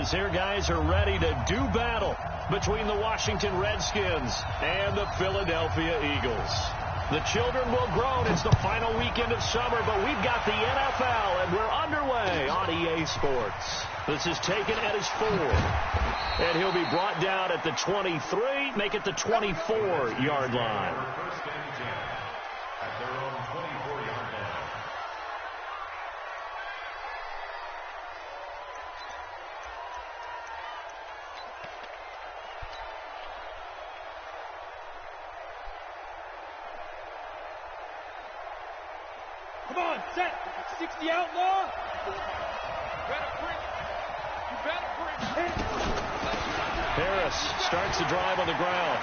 Because their guys are ready to do battle between the Washington Redskins and the Philadelphia Eagles. The children will groan. It's the final weekend of summer, but we've got the NFL, and we're underway on EA Sports. This is taken at his 4. And he'll be brought down at the 23, make it the 24-yard line. Come on, set. 60 outlaw. Harris starts the drive on the ground.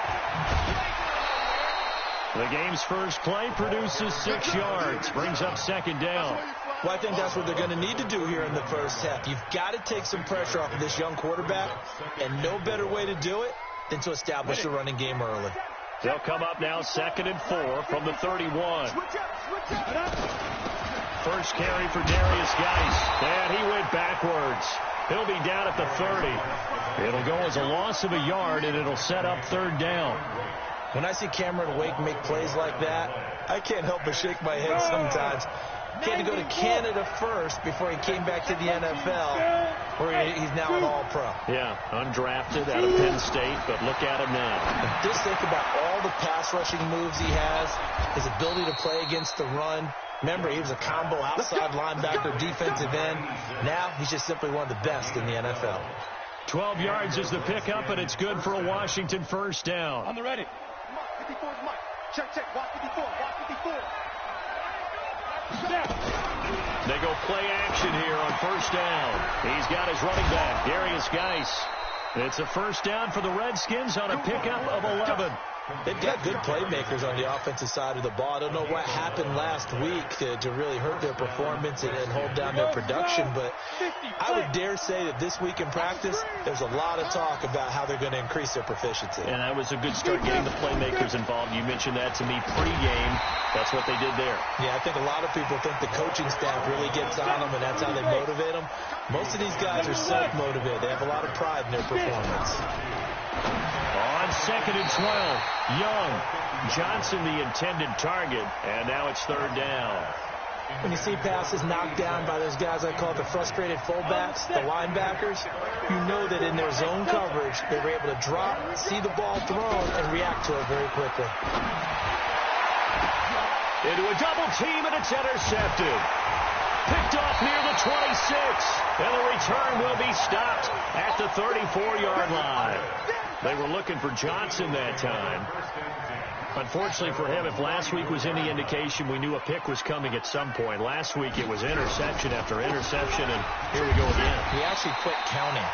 The game's first play produces 6 yards, brings up second down. Well, I think that's what they're going to need to do here in the first half. You've got to take some pressure off of this young quarterback, and no better way to do it than to establish the running game early. They'll come up now 2nd and 4 from the 31. First carry for Darius Geis, and he went backwards. He'll be down at the 30. It'll go as a loss of a yard, and it'll set up 3rd down. When I see Cameron Wake make plays like that, I can't help but shake my head sometimes. He had to go to Canada first before he came back to the NFL, where he's now an all-pro. Yeah, undrafted out of Penn State, but look at him now. Just think about all the pass-rushing moves he has, his ability to play against the run. Remember, he was a combo outside linebacker, defensive end. Now he's just simply one of the best in the NFL. 12 yards is the pickup, and it's good for a Washington first down. On the ready. 54 is Mike. Check. Watch 54. They go play action here on first down. He's got his running back, Darius Geis. It's a first down for the Redskins on a pickup of 11. They've got good playmakers on the offensive side of the ball. I don't know what happened last week to really hurt their performance and hold down their production, but I would dare say that this week in practice, there's a lot of talk about how they're going to increase their proficiency. And that was a good start getting the playmakers involved. You mentioned that to me pregame. That's what they did there. Yeah, I think a lot of people think the coaching staff really gets on them, and that's how they motivate them. Most of these guys are self-motivated. They have a lot of pride in their performance. On 2nd and 12, Young. Johnson the intended target, and now it's 3rd down. When you see passes knocked down by those guys I call the frustrated fullbacks, the linebackers, you know that in their zone coverage, they were able to drop, see the ball thrown, and react to it very quickly. Into a double team, and it's intercepted. Picked off near the 26, and the return will be stopped at the 34-yard line. They were looking for Johnson that time. Unfortunately for him, if last week was any indication, we knew a pick was coming at some point. Last week it was interception after interception, and here we go again. He actually quit counting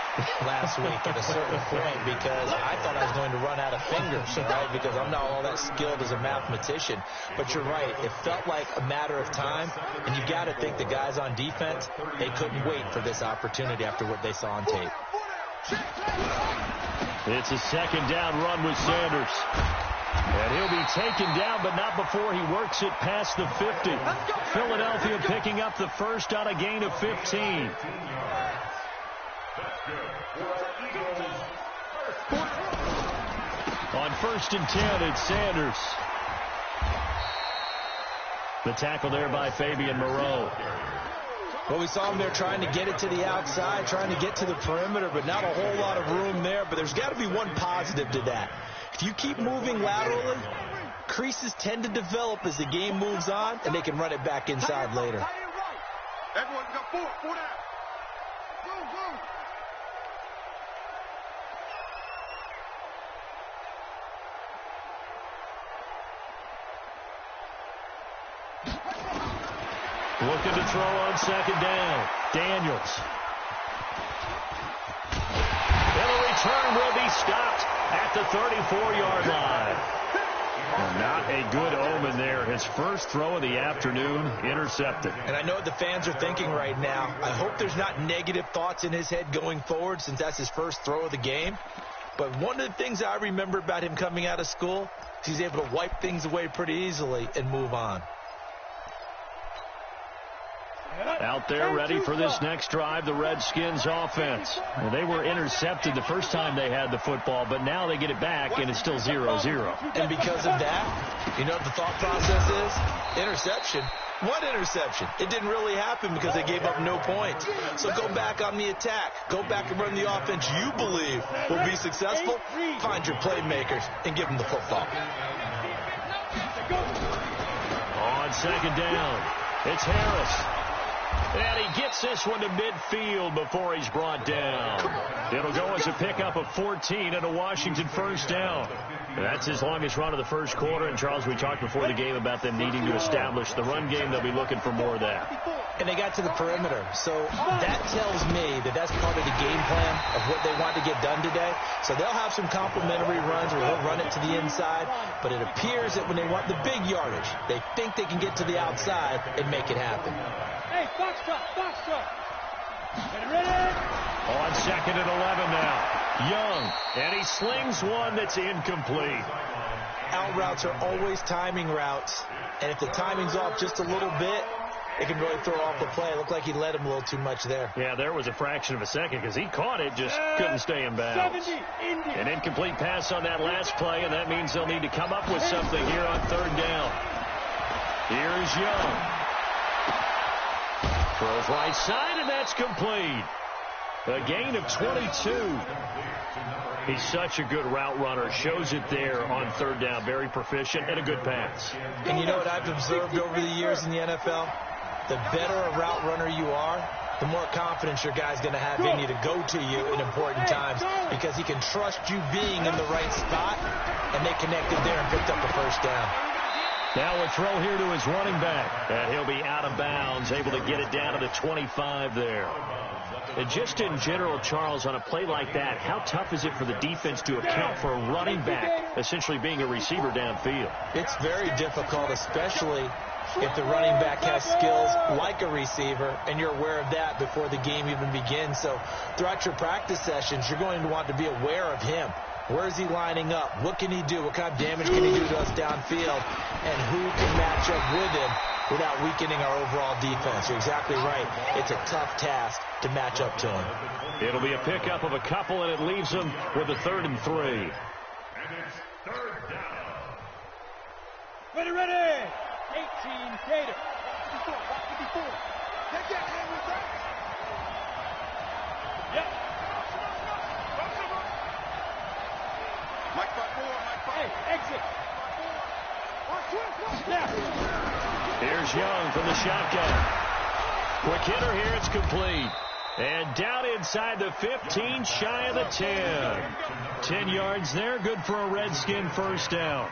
last week at a certain point because I thought I was going to run out of fingers, right? Because I'm not all that skilled as a mathematician. But you're right. It felt like a matter of time, and you got to think the guys on defense, they couldn't wait for this opportunity after what they saw on tape. It's a 2nd down run with Sanders. And he'll be taken down, but not before he works it past the 50. Philadelphia picking up the first on a gain of 15. On 1st and 10, it's Sanders. The tackle there by Fabian Moreau. Well, we saw him there trying to get it to the outside, trying to get to the perimeter, but not a whole lot of room there. But there's got to be one positive to that. If you keep moving laterally, creases tend to develop as the game moves on, and they can run it back inside later. Everyone got 4 down. Go. Looking to throw on 2nd down. Daniels. And the return will be stopped at the 34-yard line. Well, not a good omen there. His first throw of the afternoon intercepted. And I know what the fans are thinking right now. I hope there's not negative thoughts in his head going forward since that's his first throw of the game. But one of the things I remember about him coming out of school is he's able to wipe things away pretty easily and move on. Out there ready for this next drive, the Redskins offense. And they were intercepted the first time they had the football, but now they get it back, and it's still 0-0. And because of that, you know what the thought process is? Interception. What interception? It didn't really happen because they gave up no points. So go back on the attack. Go back and run the offense you believe will be successful. Find your playmakers and give them the football. On second down, it's Harris. And he gets this one to midfield before he's brought down. It'll go as a pickup of 14 and a Washington first down. That's his longest run of the first quarter. And, Charles, we talked before the game about them needing to establish the run game. They'll be looking for more of that. And they got to the perimeter. So that tells me that that's part of the game plan of what they want to get done today. So they'll have some complimentary runs where they'll run it to the inside. But it appears that when they want the big yardage, they think they can get to the outside and make it happen. Hey, box truck. Ready? On second and 11 now. Young, and he slings one that's incomplete. Out routes are always timing routes. And if the timing's off just a little bit, it can really throw off the play. It looked like he led him a little too much there. Yeah, there was a fraction of a second because he caught it, just couldn't stay in bounds. An incomplete pass on that last play, and that means they'll need to come up with something here on third down. Here's Young. Throws right side, and that's complete. A gain of 22. He's such a good route runner. Shows it there on third down. Very proficient and a good pass. And you know what I've observed over the years in the NFL? The better a route runner you are, the more confidence your guy's going to have in you to go to you in important times because he can trust you being in the right spot, and they connected there and picked up a first down. Now a throw here to his running back. And he'll be out of bounds, able to get it down to the 25 there. And just in general, Charles, on a play like that, how tough is it for the defense to account for a running back essentially being a receiver downfield? It's very difficult, especially if the running back has skills like a receiver, and you're aware of that before the game even begins. So throughout your practice sessions, you're going to want to be aware of him. Where is he lining up? What can he do? What kind of damage can he do to us downfield? And who can match up with him without weakening our overall defense? You're exactly right. It's a tough task to match up to him. It'll be a pickup of a couple, and it leaves them with a 3rd and 3. And it's third down. Ready. 18, Gator. 54. Take that hand with that. Yep. Mike 5-4. Hey, exit. Yeah. Here's Young from the shotgun. Quick hitter here, it's complete. And down inside the 15, shy of the 10. 10 yards there, good for a Redskin first down.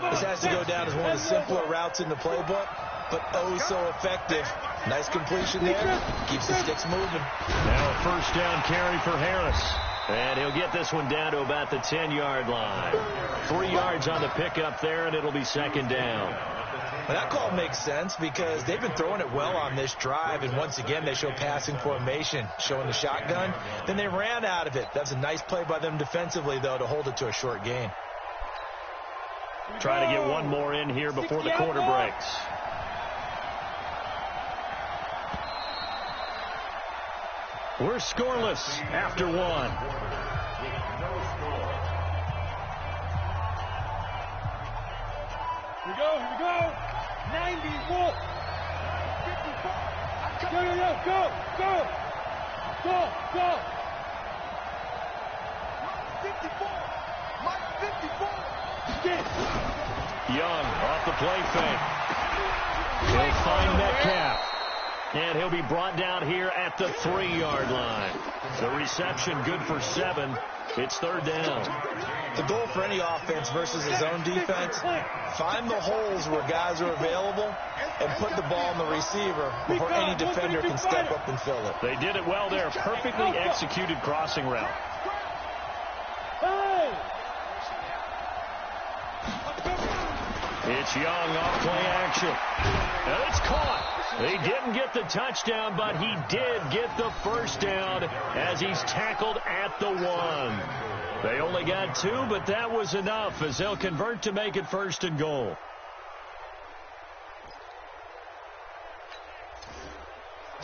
This has to go down as one of the simpler routes in the playbook, but oh so effective. Nice completion there. Keeps the sticks moving. Now a first down carry for Harris. And he'll get this one down to about the 10-yard line. 3 yards on the pickup there, and it'll be second down. Well, that call makes sense because they've been throwing it well on this drive, and once again they show passing formation, showing the shotgun. Then they ran out of it. That's a nice play by them defensively, though, to hold it to a short gain. Trying to get one more in here before the quarter breaks. We're scoreless after one. Here we go. 94. 54. Go. 54. Mike 54. Young off the play fake. He'll find Metcalf. And he'll be brought down here at the 3-yard line. The reception good for 7. It's third down. The goal for any offense versus his own defense, find the holes where guys are available and put the ball in the receiver before any defender can step up and fill it. They did it well there. Perfectly executed crossing route. It's Young off play action. And it's caught. They didn't get the touchdown, but he did get the first down as he's tackled at the 1. They only got 2, but that was enough as they'll convert to make it 1st and goal.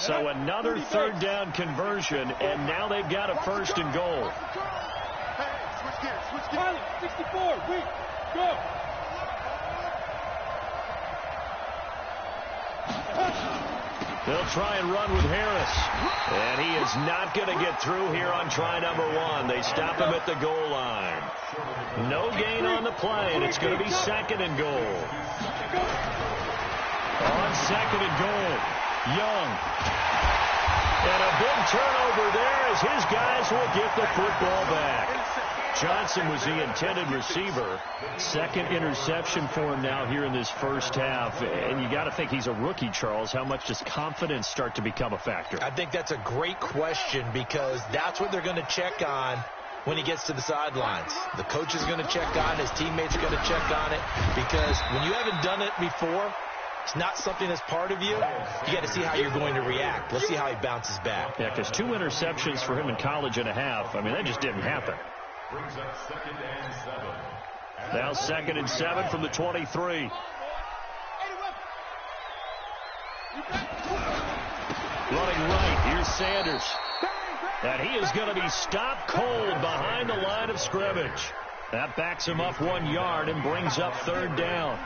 So another third down conversion, and now they've got a first and goal. Hey, switch gears, switch gears. Pilot, 64, weak, go. They'll try and run with Harris. And he is not going to get through here on try number 1. They stop him at the goal line. No gain on the play, and it's going to be second and goal. On second and goal, Young. And a big turnover there as his guys will get the football back. Johnson was the intended receiver. Second interception for him now here in this first half. And you got to think he's a rookie, Charles. How much does confidence start to become a factor? I think that's a great question because that's what they're going to check on when he gets to the sidelines. The coach is going to check on it. His teammates are going to check on it because when you haven't done it before, it's not something that's part of you. You got to see how you're going to react. Let's see how he bounces back. Yeah, because 2 interceptions for him in college and a half. I mean, that just didn't happen. Brings up 2nd and 7. Now 2nd and 7 from the 23. Running right, here's Sanders. And he is going to be stopped cold behind the line of scrimmage. That backs him up 1 yard and brings up third down.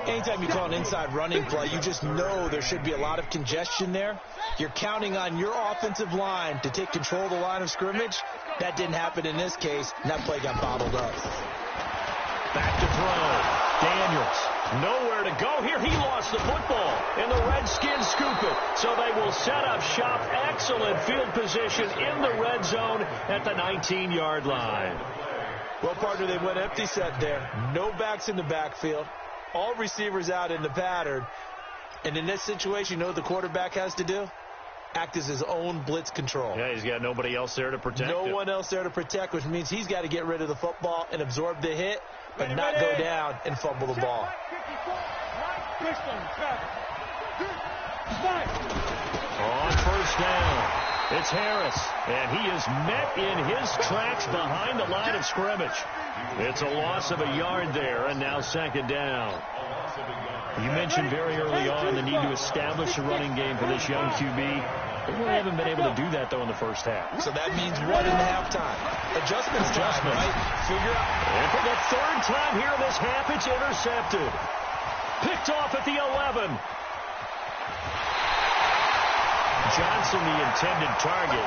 Anytime you call an inside running play, you just know there should be a lot of congestion there. You're counting on your offensive line to take control of the line of scrimmage. That didn't happen in this case, and that play got bottled up. Back to throw. Daniels, nowhere to go here. He lost the football, and the Redskins scoop it. So they will set up shop. Excellent field position in the red zone at the 19-yard line. Well, partner, they went empty set there. No backs in the backfield. All receivers out in the pattern. And in this situation, you know what the quarterback has to do? Act as his own blitz control. Yeah, he's got nobody else there to protect him. No one else there to protect, which means he's got to get rid of the football and absorb the hit, but not go down and fumble the ball. On first down, it's Harris, and he is met in his tracks behind the line of scrimmage. It's a loss of a yard there, and now second down. You mentioned very early on the need to establish a running game for this young QB. They really haven't been able to do that, though, in the first half. So that means what in the halftime? Adjustments time, right? Figure out. And for the third time here in this half, it's intercepted. Picked off at the 11. Johnson, the intended target.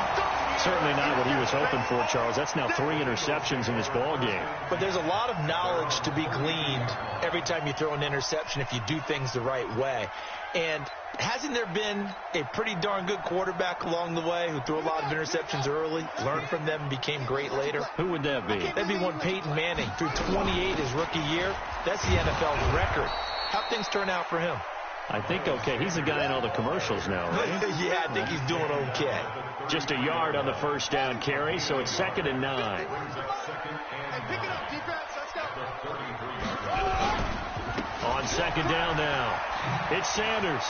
Certainly not what he was hoping for, Charles. That's now 3 interceptions in this ball game. But there's a lot of knowledge to be gleaned every time you throw an interception if you do things the right way. And hasn't there been a pretty darn good quarterback along the way who threw a lot of interceptions early, learned from them, and became great later? Who would that be? That'd be one Peyton Manning. Threw 28 his rookie year. That's the NFL record. How'd things turn out for him? I think okay. He's the guy in all the commercials now, right? Yeah, I think he's doing okay. Just a yard on the first down carry, so it's 2nd and 9. Hey, pick it up, defense. Let's go. On second down now, it's Sanders.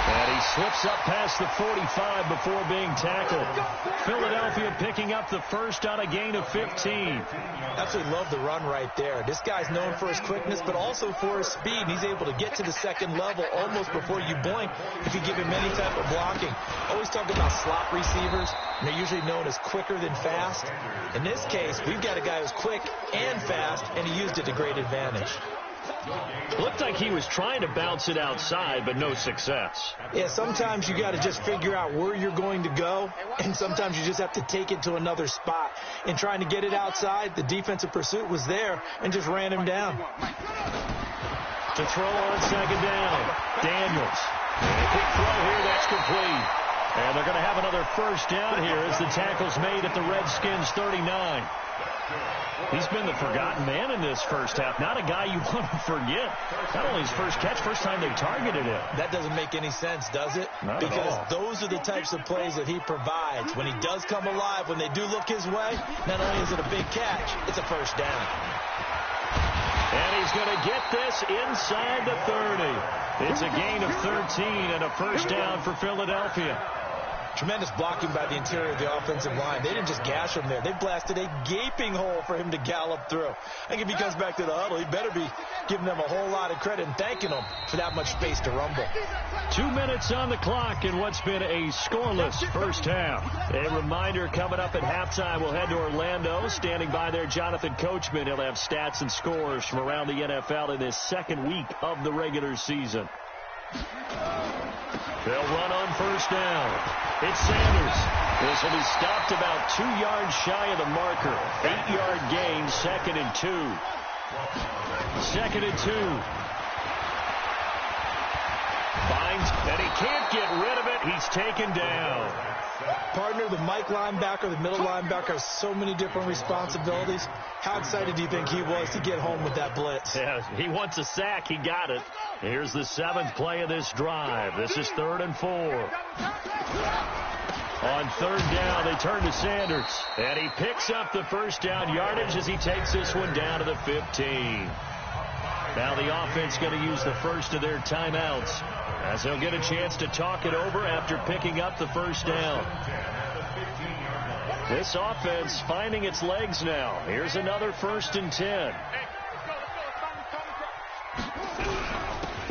And he slips up past the 45 before being tackled. Philadelphia picking up the first on a gain of 15. Absolutely love the run right there. This guy's known for his quickness, but also for his speed. He's able to get to the second level almost before you blink if you give him any type of blocking. Always talk about slot receivers, and they're usually known as quicker than fast. In this case, we've got a guy who's quick and fast, and he used it to great advantage. Looked like he was trying to bounce it outside, but no success. Yeah, sometimes you got to just figure out where you're going to go, and sometimes you just have to take it to another spot. In trying to get it outside, the defensive pursuit was there and just ran him down. To throw on second down, Daniels. And a quick throw here, that's complete. And they're going to have another first down here as the tackle's made at the Redskins 39. He's been the forgotten man in this first half. Not a guy you want to forget. Not only his first catch, first time they targeted him. That doesn't make any sense, does it? Not because at all. Those are the types of plays that he provides. When he does come alive, when they do look his way, not only is it a big catch, it's a first down. And he's going to get this inside the 30. It's a gain of 13 and a first down for Philadelphia. Tremendous blocking by the interior of the offensive line. They didn't just gash him there. They blasted a gaping hole for him to gallop through. I think if he comes back to the huddle, he better be giving them a whole lot of credit and thanking them for that much space to rumble. 2 minutes on the clock in what's been a scoreless first half. A reminder, coming up at halftime, we'll head to Orlando. Standing by there, Jonathan Coachman. He'll have stats and scores from around the NFL in this second week of the regular season. They'll run on first down. It's Sanders. This will be stopped about 2 yards shy of the marker. 8-yard gain, 2nd and 2. 2nd and 2. Finds, and he can't get rid of it. He's taken down. Partner, the Mike linebacker, the middle linebacker has so many different responsibilities. How excited do you think he was to get home with that blitz? Yeah, he wants a sack. He got it. Here's the 7th play of this drive. This is 3rd and 4. On 3rd down, they turn to Sanders. And he picks up the first down yardage as he takes this one down to the 15. Now the offense going to use the first of their timeouts as they'll get a chance to talk it over after picking up the first down. This offense finding its legs now. Here's another 1st and 10.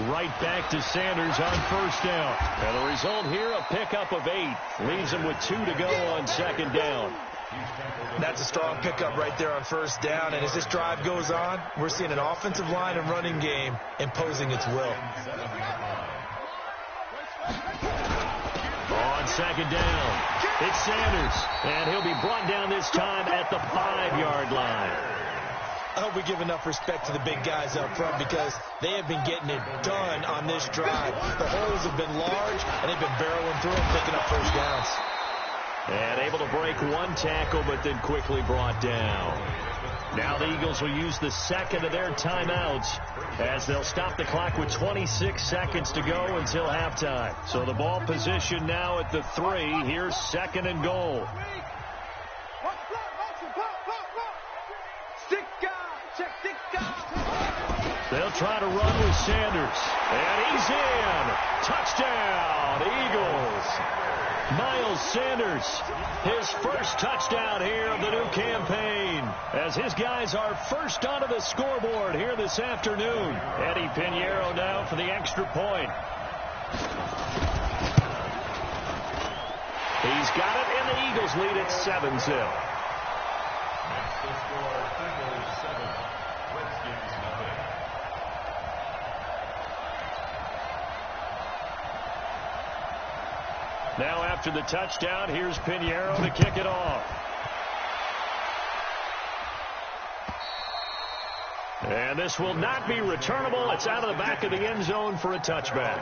Right back to Sanders on first down. And the result here, a pickup of 8. Leaves him with 2 to go on 2nd down. That's a strong pickup right there on first down. And as this drive goes on, we're seeing an offensive line and running game imposing its will. On 2nd down, it's Sanders. And he'll be brought down this time at the 5-yard line. I hope we give enough respect to the big guys up front because they have been getting it done on this drive. The holes have been large, and they've been barreling through and picking up first downs. And able to break 1 tackle, but then quickly brought down. Now the Eagles will use the 2nd of their timeouts as they'll stop the clock with 26 seconds to go until halftime. So the ball position now at the 3. Here's 2nd and goal. They'll try to run with Sanders. And he's in. Touchdown, Eagles. Miles Sanders, his first touchdown here of the new campaign, as his guys are first onto the scoreboard here this afternoon. Eddie Pinheiro now for the extra point. He's got it, and the Eagles lead at 7-0. Now after the touchdown, here's Pinheiro to kick it off. And this will not be returnable. It's out of the back of the end zone for a touchback.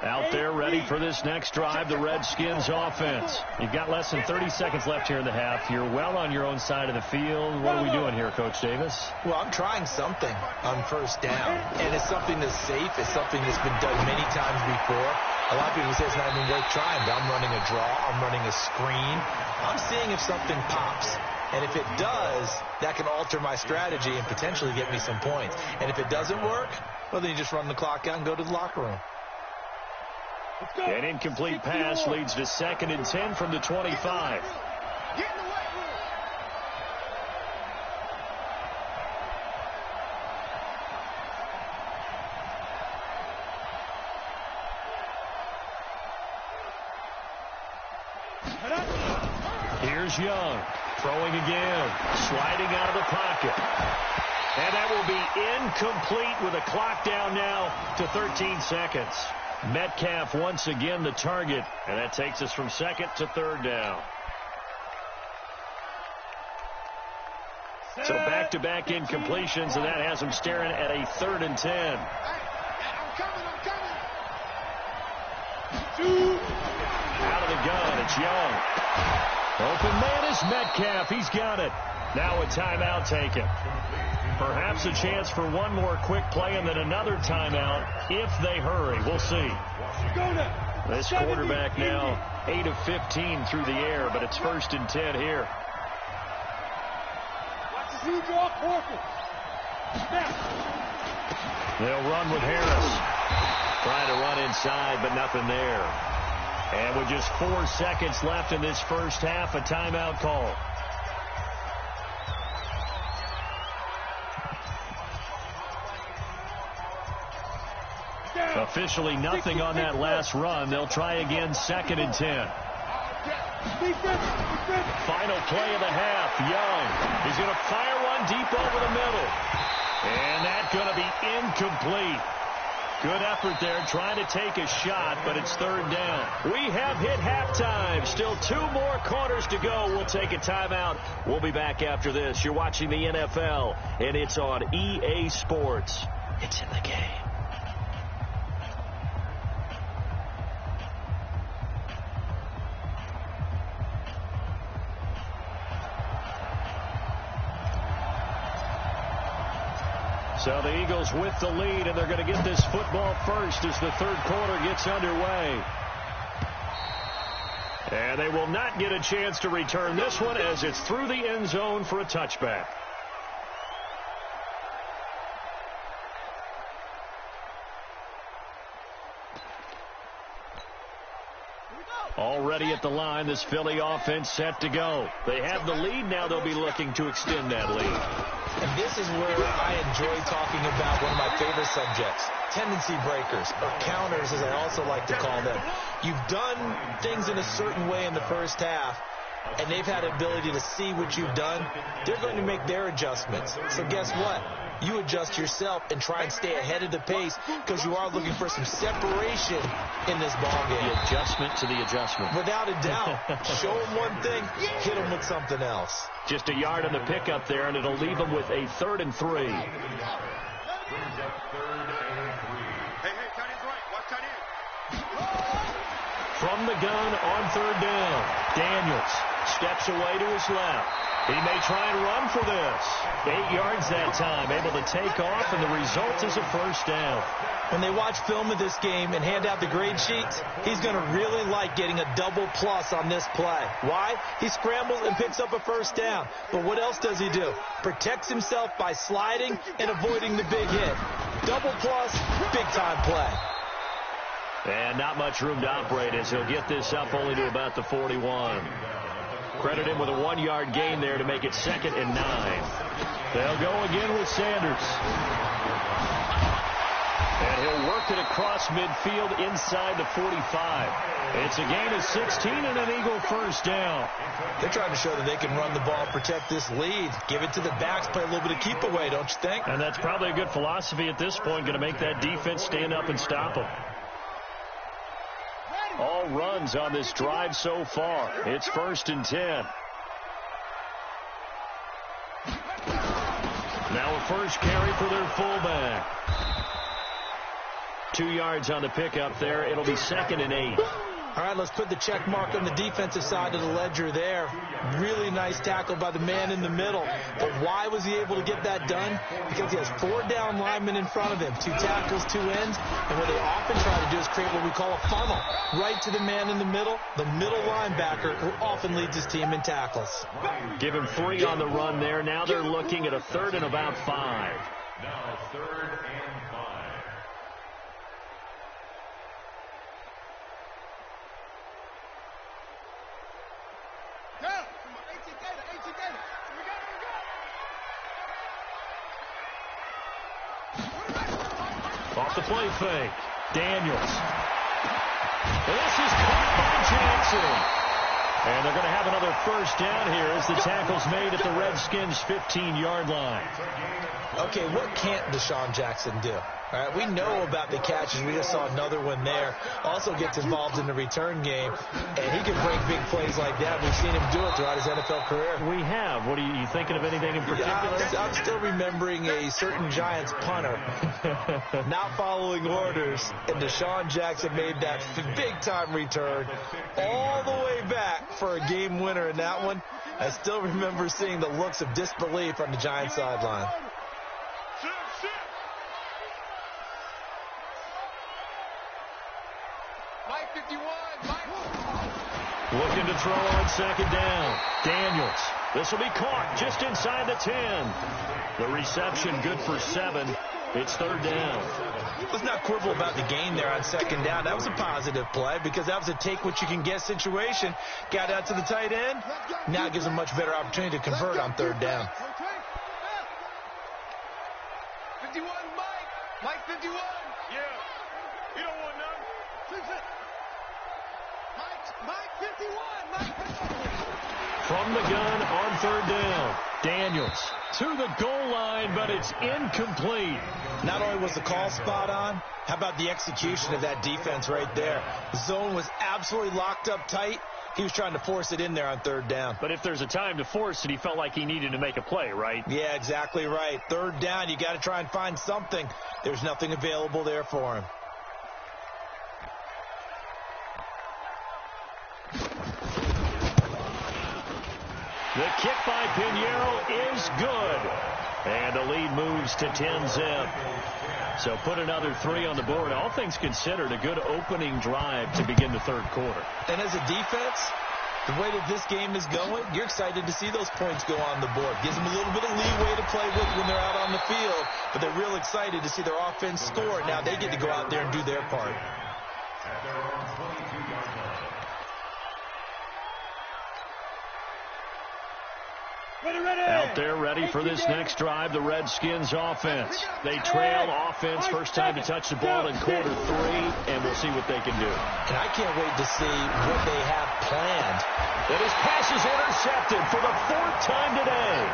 Out there ready for this next drive, the Redskins offense. You've got less than 30 seconds left here in the half. You're well on your own side of the field. What are we doing here, Coach Davis? Well, I'm trying something on first down, and it's something that's safe. It's something that's been done many times before. A lot of people say it's not even worth trying, but I'm running a draw. I'm running a screen. I'm seeing if something pops. And if it does, that can alter my strategy and potentially get me some points. And if it doesn't work, well, then you just run the clock out and go to the locker room. An incomplete pass leads to 2nd and 10 from the 25. Here's Young, throwing again, sliding out of the pocket. And that will be incomplete with a clock down now to 13 seconds. Metcalf once again the target, and that takes us from 2nd to 3rd down. So back-to-back incompletions, and that has them staring at a 3rd and 10. Out of the gun, it's Young. Open man is Metcalf. He's got it. Now a timeout taken. Perhaps a chance for one more quick play and then another timeout if they hurry. We'll see. This quarterback now 8 of 15 through the air, but it's 1st and 10 here. They'll run with Harris. Trying to run inside, but nothing there. And with just 4 seconds left in this first half, a timeout call. Officially nothing on that last run. They'll try again, 2nd and 10. Final play of the half. Young is going to fire one deep over the middle. And that's going to be incomplete. Good effort there, trying to take a shot, but it's 3rd down. We have hit halftime. Still 2 more quarters to go. We'll take a timeout. We'll be back after this. You're watching the NFL, and it's on EA Sports. It's in the game. So the Eagles with the lead, and they're going to get this football first as the 3rd quarter gets underway. And they will not get a chance to return this one as it's through the end zone for a touchback. Already at the line, this Philly offense set to go. They have the lead. Now they'll be looking to extend that lead. And this is where I enjoy talking about one of my favorite subjects, tendency breakers, or counters as I also like to call them. You've done things in a certain way in the first half, and they've had the ability to see what you've done. They're going to make their adjustments. So guess what? You adjust yourself and try and stay ahead of the pace because you are looking for some separation in this ballgame. The adjustment to the adjustment. Without a doubt. Show them one thing, hit them with something else. Just a yard on the pickup there, and it'll leave them with a 3rd and 3. Hey, tight end's right. Watch tight end. From the gun on 3rd down, Daniels steps away to his left. He may try and run for this. 8 yards that time, able to take off, and the result is a 1st down. When they watch film of this game and hand out the grade sheets, he's going to really like getting a double plus on this play. Why? He scrambles and picks up a 1st down. But what else does he do? Protects himself by sliding and avoiding the big hit. Double plus, big-time play. And not much room to operate as he'll get this up only to about the 41. Credit him with a 1-yard gain there to make it 2nd and 9. They'll go again with Sanders. And he'll work it across midfield inside the 45. It's a gain of 16 and an Eagle 1st down. They're trying to show that they can run the ball, protect this lead. Give it to the backs, play a little bit of keep away, don't you think? And that's probably a good philosophy at this point, going to make that defense stand up and stop them. All runs on this drive so far. It's 1st and 10. Now a first carry for their fullback. 2 yards on the pickup there. It'll be 2nd and 8. All right, let's put the check mark on the defensive side of the ledger there. Really nice tackle by the man in the middle. But why was he able to get that done? Because he has 4 down linemen in front of him. 2 tackles, 2 ends. And what they often try to do is create what we call a funnel. Right to the man in the middle linebacker, who often leads his team in tackles. Give him 3 on the run there. Now they're looking at a 3rd and about 5. Now 3rd and 5. Off the play fake. Daniels. This is caught by Jackson. And they're going to have another 1st down here as the tackle's made at the Redskins' 15-yard line. Okay, what can't Deshaun Jackson do? All right, we know about the catches. We just saw another one there. Also gets involved in the return game, and he can break big plays like that. We've seen him do it throughout his NFL career. We have. What are you thinking of anything in particular? I'm still remembering a certain Giants punter not following orders, and Deshaun Jackson made that big-time return all the way back for a game winner in that one. I still remember seeing the looks of disbelief on the Giants sideline. to throw on second down. Daniels. This will be caught just inside the 10. The reception good for 7. It's third down. Let's not quibble about the gain there on second down. That was a positive play because that was a take-what-you-can-get situation. Got out to the tight end. Now it gives a much better opportunity to convert on third down. 51, Mike. Mike 51. Yeah. You don't want none. Mike 51. Mike 51. From the gun on third down. Daniels to the goal line, but it's incomplete. Not only was the call spot on, how about the execution of that defense right there? The zone was absolutely locked up tight. He was trying to force it in there on third down. But if there's a time to force it, he felt like he needed to make a play, right? Yeah, exactly right. Third down, you got to try and find something. There's nothing available there for him. The kick by Pinheiro is good. And the lead moves to 10-zip. So put another 3 on the board. All things considered, a good opening drive to begin the third quarter. And as a defense, the way that this game is going, you're excited to see those points go on the board. Gives them a little bit of leeway to play with when they're out on the field. But they're real excited to see their offense score. Now they get to go out there and do their part. Out there ready for this next drive, the Redskins offense. They trail offense, first time to touch the ball in quarter 3, and we'll see what they can do. And I can't wait to see what they have planned. And his pass is intercepted for the 4th time today.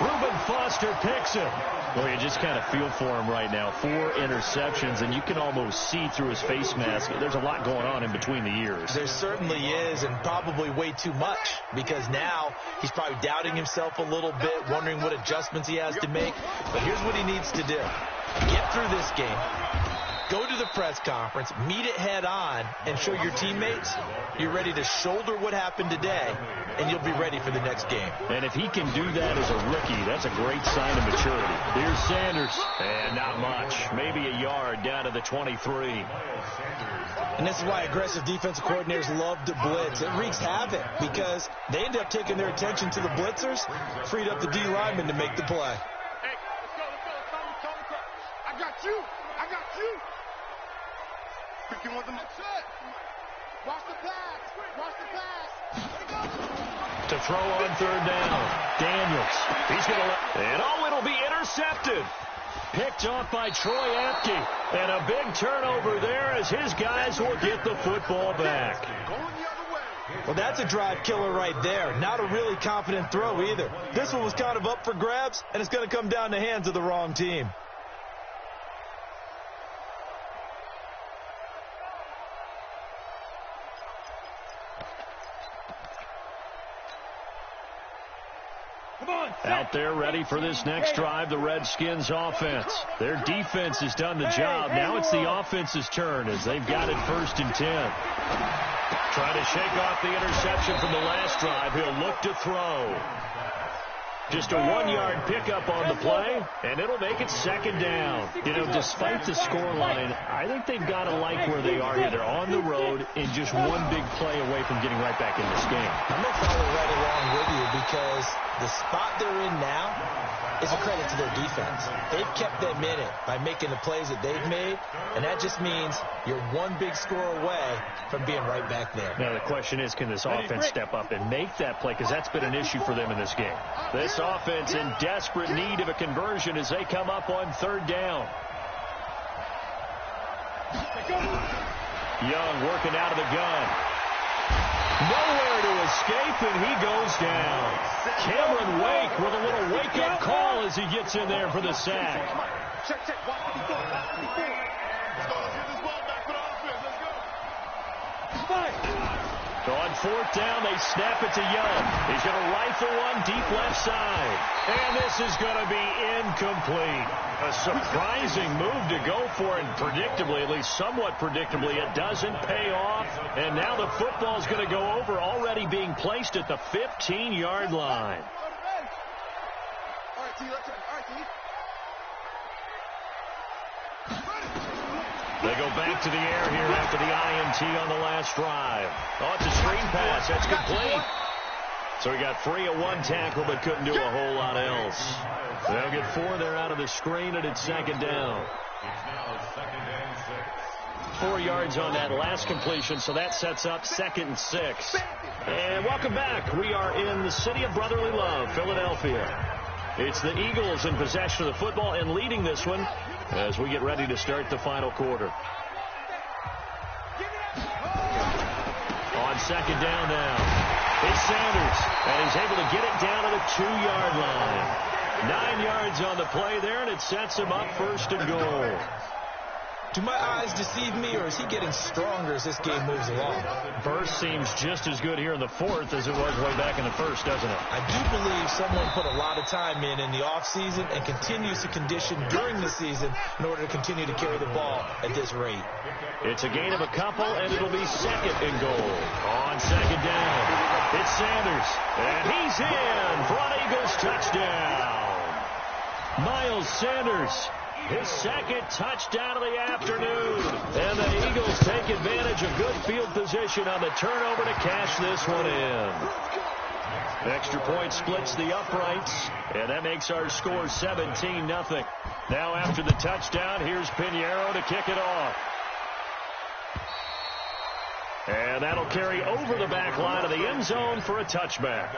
Reuben Foster picks him. Well, you just kind of feel for him right now. 4 interceptions, and you can almost see through his face mask. There's a lot going on in between the ears. There certainly is, and probably way too much, because now he's probably doubting himself a little bit, wondering what adjustments he has to make. But here's what he needs to do. Get through this game. Go to the press conference, meet it head on, and show your teammates you're ready to shoulder what happened today, and you'll be ready for the next game. And if he can do that as a rookie, that's a great sign of maturity. Here's Sanders. And not much. Maybe a yard down to the 23. And this is why aggressive defensive coordinators love to blitz. It wreaks havoc because they end up taking their attention to the blitzers, freed up the D lineman to make the play. Hey, let's go. I got you. 51 the next set. Watch the pass. To throw on third down. Daniels. He's going to and it'll be intercepted. Picked off by Troy Apke. And a big turnover there as his guys will get the football back. Going the other way. Well, that's a drive killer right there. Not a really confident throw either. This one was kind of up for grabs, and it's going to come down the hands of the wrong team. Out there ready for this next drive, the Redskins offense. Their defense has done the job. Now it's the offense's turn as they've got it 1st and 10. Trying to shake off the interception from the last drive. He'll look to throw. Just a 1-yard pickup on the play, and it'll make it 2nd down. You know, despite the scoreline, I think they've got to like where they are here. They're on the road and just one big play away from getting right back in this game. I'm going to follow right along with you because the spot they're in now is a credit to their defense. They've kept them in it by making the plays that they've made, and that just means you're one big score away from being right back there. Now, the question is, can this offense step up and make that play? Because that's been an issue for them in this game. This offense in desperate need of a conversion as they come up on 3rd down. Young working out of the gun. Nowhere to escape, and he goes down. Cameron Wake with a little wake-up call as he gets in there for the sack. Check. Watch what he's doing. Let's go. Let's get this ball back for the offense. Let's go. On 4th down, they snap it to Young. He's going to rifle one deep left side. And this is going to be incomplete. A surprising move to go for, and predictably, at least somewhat predictably, it doesn't pay off. And now the football's going to go over, already being placed at the 15-yard line. All right, T, let's try. All right, T. They go back to the air here after the INT on the last drive. Oh, it's a screen pass. That's complete. So he got free of one tackle but couldn't do a whole lot else. They'll get 4 there out of the screen, and it's second down. 4 yards on that last completion, so that sets up 2nd and 6. And welcome back. We are in the city of brotherly love, Philadelphia. It's the Eagles in possession of the football and leading this one as we get ready to start the final quarter. On second down now, it's Sanders, and he's able to get it down to the 2-yard line. 9 yards on the play there, and it sets him up 1st and goal. Do my eyes deceive me, or is he getting stronger as this game moves along? Burst seems just as good here in the 4th as it was way back in the 1st, doesn't it? I do believe someone put a lot of time in the offseason and continues to condition during the season in order to continue to carry the ball at this rate. It's a gain of a couple, and it'll be 2nd and goal. On second down, it's Sanders, and he's in for an Eagles touchdown. Miles Sanders, his 2nd touchdown of the afternoon. And the Eagles take advantage of good field position on the turnover to cash this one in. Extra point splits the uprights, and that makes our score 17-0. Now after the touchdown, here's Pinheiro to kick it off. And that'll carry over the back line of the end zone for a touchback.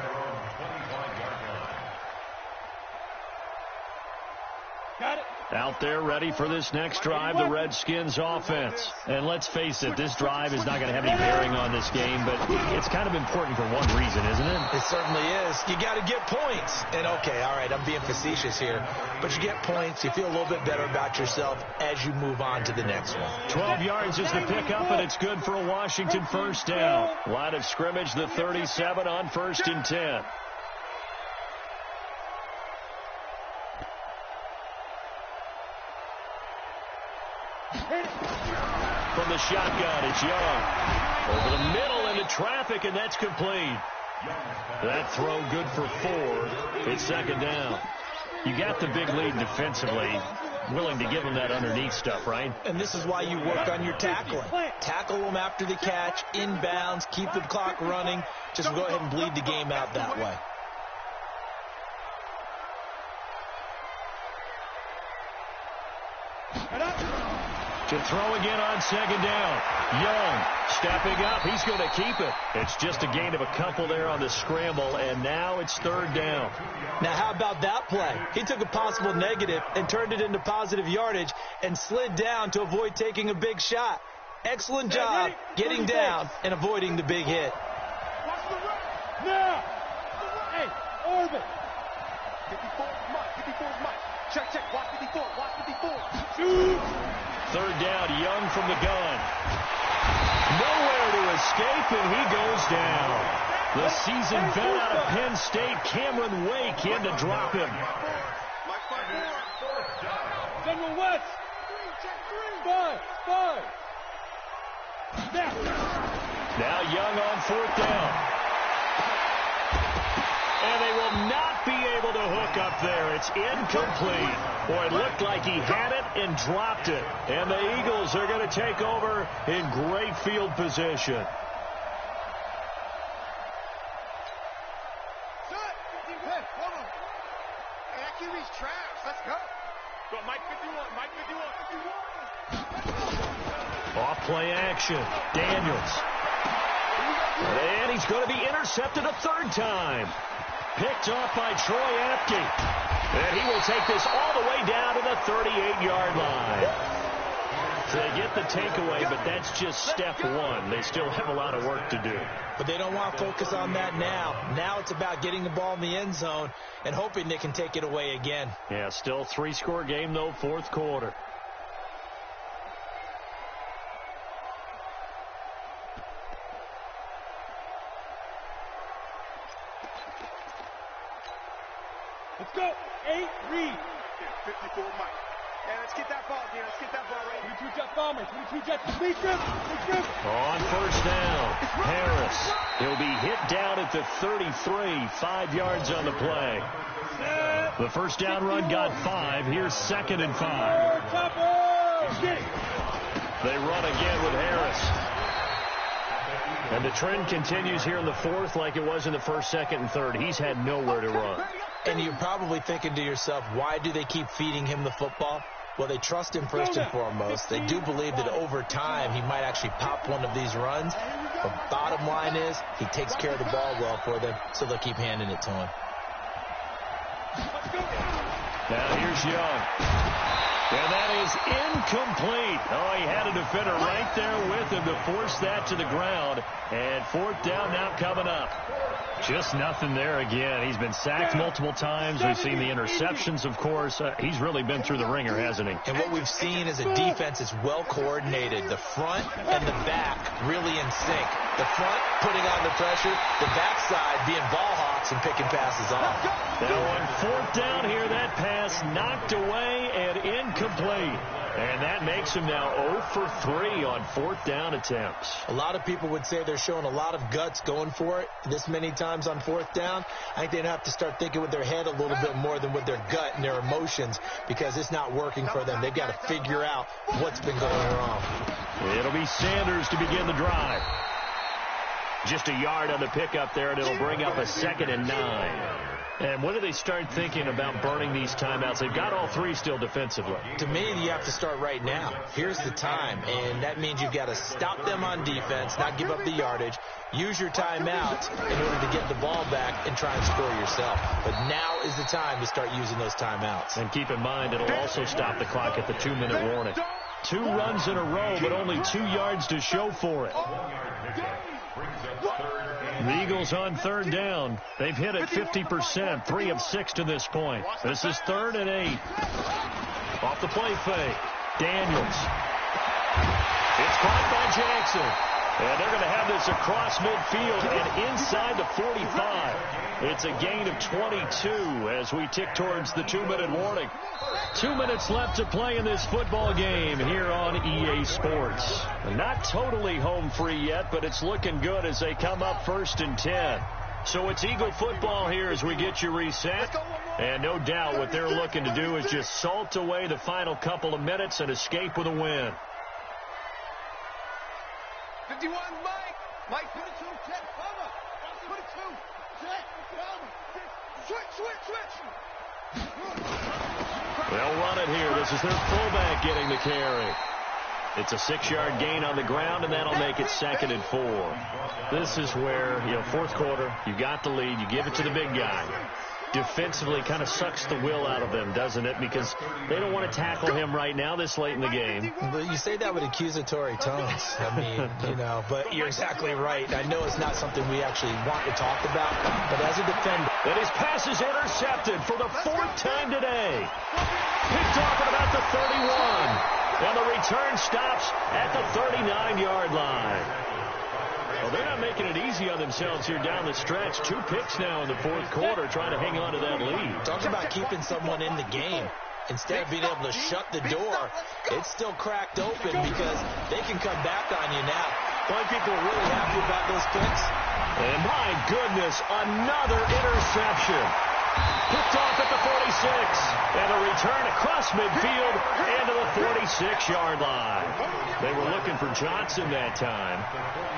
Got it. Out there ready for this next drive, the Redskins offense. And let's face it, this drive is not going to have any bearing on this game, but it's kind of important for one reason, isn't it? It certainly is. You got to get points. And, okay, all right, I'm being facetious here, but you get points, you feel a little bit better about yourself as you move on to the next one. 12 yards is the pickup, and it's good for a Washington 1st down. Line of scrimmage, the 37 on 1st and 10. From the shotgun, it's Young. Over the middle into traffic, and that's complete. That throw good for 4. It's 2nd down. You got the big lead defensively. Willing to give them that underneath stuff, right? And this is why you work on your tackling. Tackle them after the catch, inbounds, keep the clock running. Just go ahead and bleed the game out that way. To throw again on 2nd down. Young stepping up. He's going to keep it. It's just a gain of a couple there on the scramble, and now it's 3rd down. Now, how about that play? He took a possible negative and turned it into positive yardage and slid down to avoid taking a big shot. Excellent job getting down and avoiding the big hit. Now! Hey, orbit! 54, Mike. 54's Mike. Check. Watch 54. Watch 54. Shoot! 3rd down, Young from the gun. Nowhere to escape, and he goes down. The seasoned vet out of Penn State, Cameron Wake, in to drop him. General West. 5. Now Young on 4th down. And they will not be able to hook up there. It's incomplete. Boy, it looked like he had it and dropped it. And the Eagles are going to take over in great field position. Hey, hold on. Hey, that QB's trash. Let's go. Go, Mike 51. Off play action. Daniels. And he's going to be intercepted a 3rd time. Picked off by Troy Apke. And he will take this all the way down to the 38-yard line. So they get the takeaway, but that's just step 1. They still have a lot of work to do. But they don't want to focus on that now. Now it's about getting the ball in the end zone and hoping they can take it away again. Yeah, still 3-score game, though, 4th quarter. Let's go. 8, read. 54, Mike. Hey, let's get that ball, dude. Let's get that ball right. 22 Jet Bombers. 22 Jets. Lead grip. On 1st down, Harris. He'll be hit down at the 33. 5 yards on the play. The 1st down run got 5. Here's 2nd and 5. They run again with Harris. And the trend continues here in the fourth like it was in the first, second, and third. He's had nowhere to run. And you're probably thinking to yourself, why do they keep feeding him the football? Well, they trust him first and foremost. They do believe that over time he might actually pop one of these runs. But bottom line is he takes care of the ball well for them, so they'll keep handing it to him. Now here's Young. And that is incomplete. Oh, he had a defender right there with him to force that to the ground. And fourth down now coming up. Just nothing there again. He's been sacked multiple times. We've seen the interceptions, of course. He's really been through the ringer, hasn't he? And what we've seen is a defense is well coordinated. The front and the back really in sync. The front putting on the pressure, the backside being ball hawks and picking passes off. Now on fourth down here, that pass knocked away and incomplete. And that makes him now 0 for 3 on fourth down attempts. A lot of people would say they're showing a lot of guts going for it this many times on fourth down. I think they'd have to start thinking with their head a little bit more than with their gut and their emotions, because it's not working for them. They've got to figure out what's been going wrong. It'll be Sanders to begin the drive. Just a yard on the pickup there, and it'll bring up a 2nd and 9. And when do they start thinking about burning these timeouts? They've got all three still defensively. To me, you have to start right now. Here's the time, and that means you've got to stop them on defense, not give up the yardage, use your timeouts in order to get the ball back and try and score yourself. But now is the time to start using those timeouts. And keep in mind, it'll also stop the clock at the 2-minute warning. 2 runs in a row, but only 2 yards to show for it. The Eagles on third down. They've hit it 50%, 3 of 6 to this point. This is 3rd and 8. Off the play fake. Daniels. It's caught by Jackson. And they're going to have this across midfield and inside the 45. It's a gain of 22 as we tick towards the 2-minute warning. 2 minutes left to play in this football game here on EA Sports. Not totally home free yet, but it's looking good as they come up 1st and 10. So it's Eagle football here as we get you reset. And no doubt what they're looking to do is just salt away the final couple of minutes and escape with a win. 51, Mike, 22, check, cover. 22, check, cover. Switch. They'll run it here. This is their fullback getting the carry. It's a 6-yard gain on the ground, and that'll make it 2nd and 4. This is where, fourth quarter, you got the lead, you give it to the big guy. Defensively kind of sucks the will out of them, doesn't it? Because they don't want to tackle him right now this late in the game. But you say that with accusatory tones. I mean, but you're exactly right. I know it's not something we actually want to talk about, but as a defender. And his pass is intercepted for the 4th time today. Picked off at about the 31. And the return stops at the 39-yard line. Well, they're not making it easy on themselves here down the stretch. 2 picks now in the fourth quarter, trying to hang on to that lead. Talk about keeping someone in the game. Instead of being able to shut the door, it's still cracked open because they can come back on you now. Only people are really happy about those picks. And my goodness, another interception. Picked off at the 46. And a return across midfield into the 46-yard line. They were looking for Johnson that time.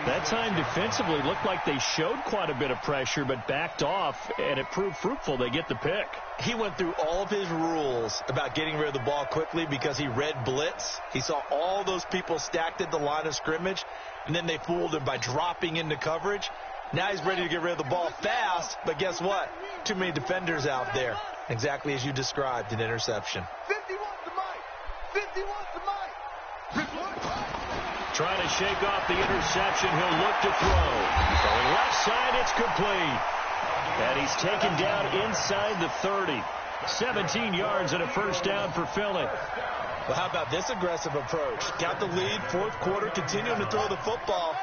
That time defensively looked like they showed quite a bit of pressure but backed off, and it proved fruitful. They get the pick. He went through all of his rules about getting rid of the ball quickly because he read blitz. He saw all those people stacked at the line of scrimmage, and then they fooled him by dropping into coverage. Now he's ready to get rid of the ball fast, but guess what? Too many defenders out there. Exactly as you described, an interception. 51 to Mike. 51 to Mike. Trying to shake off the interception. He'll look to throw. Going left side, it's complete. And he's taken down inside the 30. 17 yards and a first down for Philly. Well, how about this aggressive approach? Got the lead, fourth quarter, continuing to throw the football.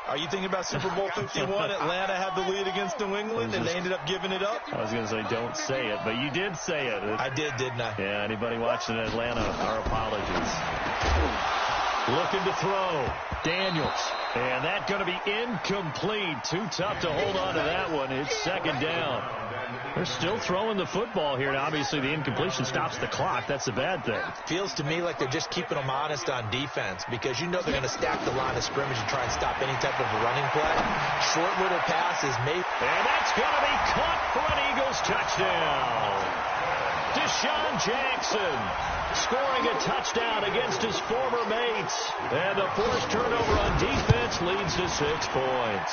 Are you thinking about Super Bowl 51? Atlanta had the lead against New England, and they ended up giving it up? I was going to say, don't say it, but you did say it. I did, didn't I? Yeah, anybody watching Atlanta, our apologies. Looking to throw. Daniels. And that's going to be incomplete. Too tough to hold on to that one. It's second down. They're still throwing the football here. And obviously, the incompletion stops the clock. That's a bad thing. Feels to me like they're just keeping them honest on defense because you know they're going to stack the line of scrimmage and try and stop any type of a running play. Short little passes, maybe. And that's going to be caught for an Eagles touchdown. Deshaun Jackson scoring a touchdown against his former mates. And the forced turnover on defense leads to 6 points.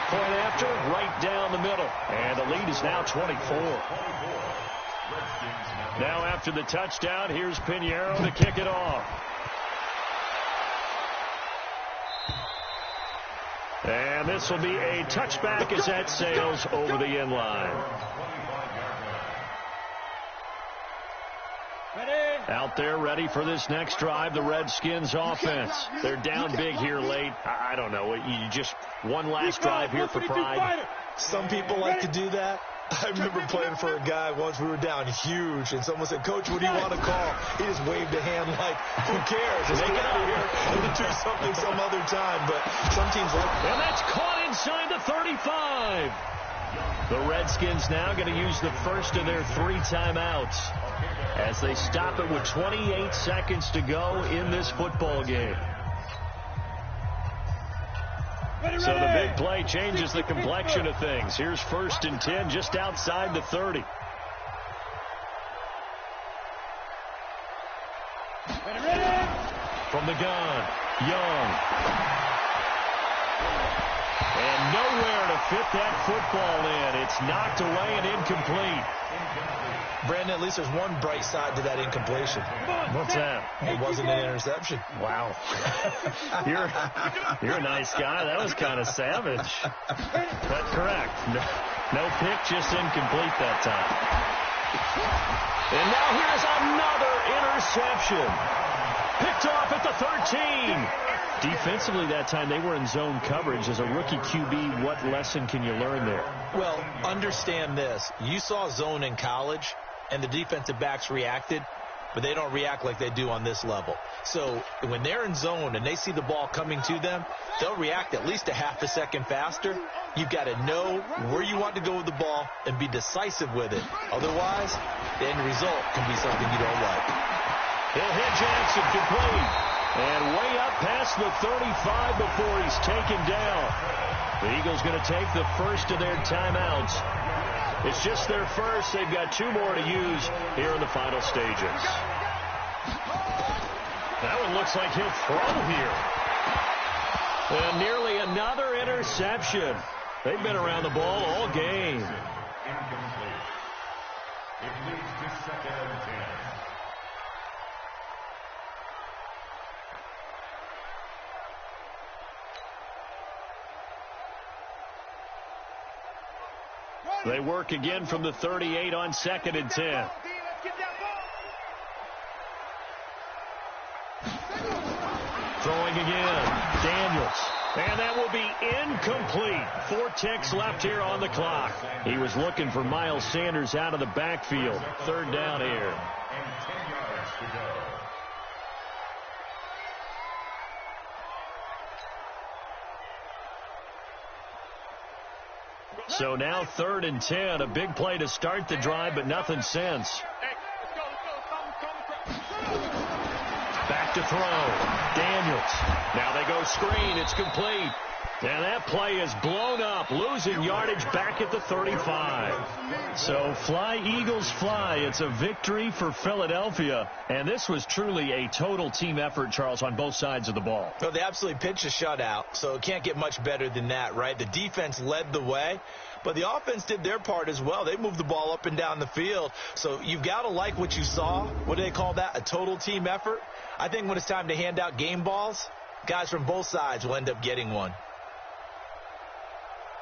Point after, right down the middle. And the lead is now 24. Now after the touchdown, here's Pinheiro to kick it off. And this will be a touchback as that sails over the end line. Out there ready for this next drive, the Redskins offense. They're down big here late. I don't know. You just one last drive here for pride. Some people like to do that. I remember playing for a guy once. We were down huge, and someone said, "Coach, what do you want to call?" He just waved a hand like, "Who cares? Let's get out of here and do something some other time." But some teams like that. And that's caught inside the 35. The Redskins now going to use the first of their 3 timeouts as they stop it with 28 seconds to go in this football game. So the big play changes the complexion of things. Here's 1st and 10 just outside the 30. From the gun, Young. And nowhere to fit that football in. It's knocked away and incomplete. Brandon, at least there's one bright side to that incompletion. What's that? It wasn't an interception. Wow. You're a nice guy. That was kind of savage. But correct. No pick, just incomplete that time. And now here's another interception. Picked off at the 13. Defensively that time, they were in zone coverage. As a rookie QB, what lesson can you learn there? Well, understand this. You saw zone in college, and the defensive backs reacted, but they don't react like they do on this level. So when they're in zone and they see the ball coming to them, they'll react at least a half a second faster. You've got to know where you want to go with the ball and be decisive with it. Otherwise, the end result can be something you don't like. He'll hit Jackson complete. And way up past the 35 before he's taken down. The Eagles going to take the first of their timeouts. It's just their first. They've got 2 more to use here in the final stages. That one looks like he'll throw here. And nearly another interception. They've been around the ball all game. It leads to 2nd and 10. They work again from the 38 on 2nd and 10. Throwing again. Daniels. And that will be incomplete. 4 ticks left here on the clock. He was looking for Miles Sanders out of the backfield. 3rd down here. And 10 yards to go. So now 3rd and 10, a big play to start the drive, but nothing since. Back to throw. Daniels. Now they go screen. It's complete. And that play is blown up, losing yardage back at the 35. So fly, Eagles, fly. It's a victory for Philadelphia. And this was truly a total team effort, Charles, on both sides of the ball. Well, they absolutely pitched a shutout, so it can't get much better than that, right? The defense led the way, but the offense did their part as well. They moved the ball up and down the field. So you've got to like what you saw. What do they call that? A total team effort? I think when it's time to hand out game balls, guys from both sides will end up getting one.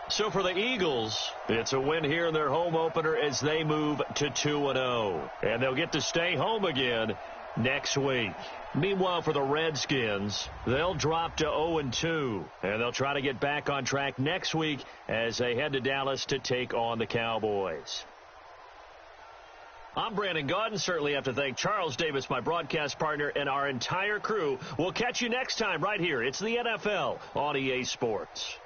So for the Eagles, it's a win here in their home opener as they move to 2-0. And they'll get to stay home again next week. Meanwhile, for the Redskins, they'll drop to 0-2. And they'll try to get back on track next week as they head to Dallas to take on the Cowboys. I'm Brandon Gaudin. Certainly have to thank Charles Davis, my broadcast partner, and our entire crew. We'll catch you next time right here. It's the NFL on EA Sports.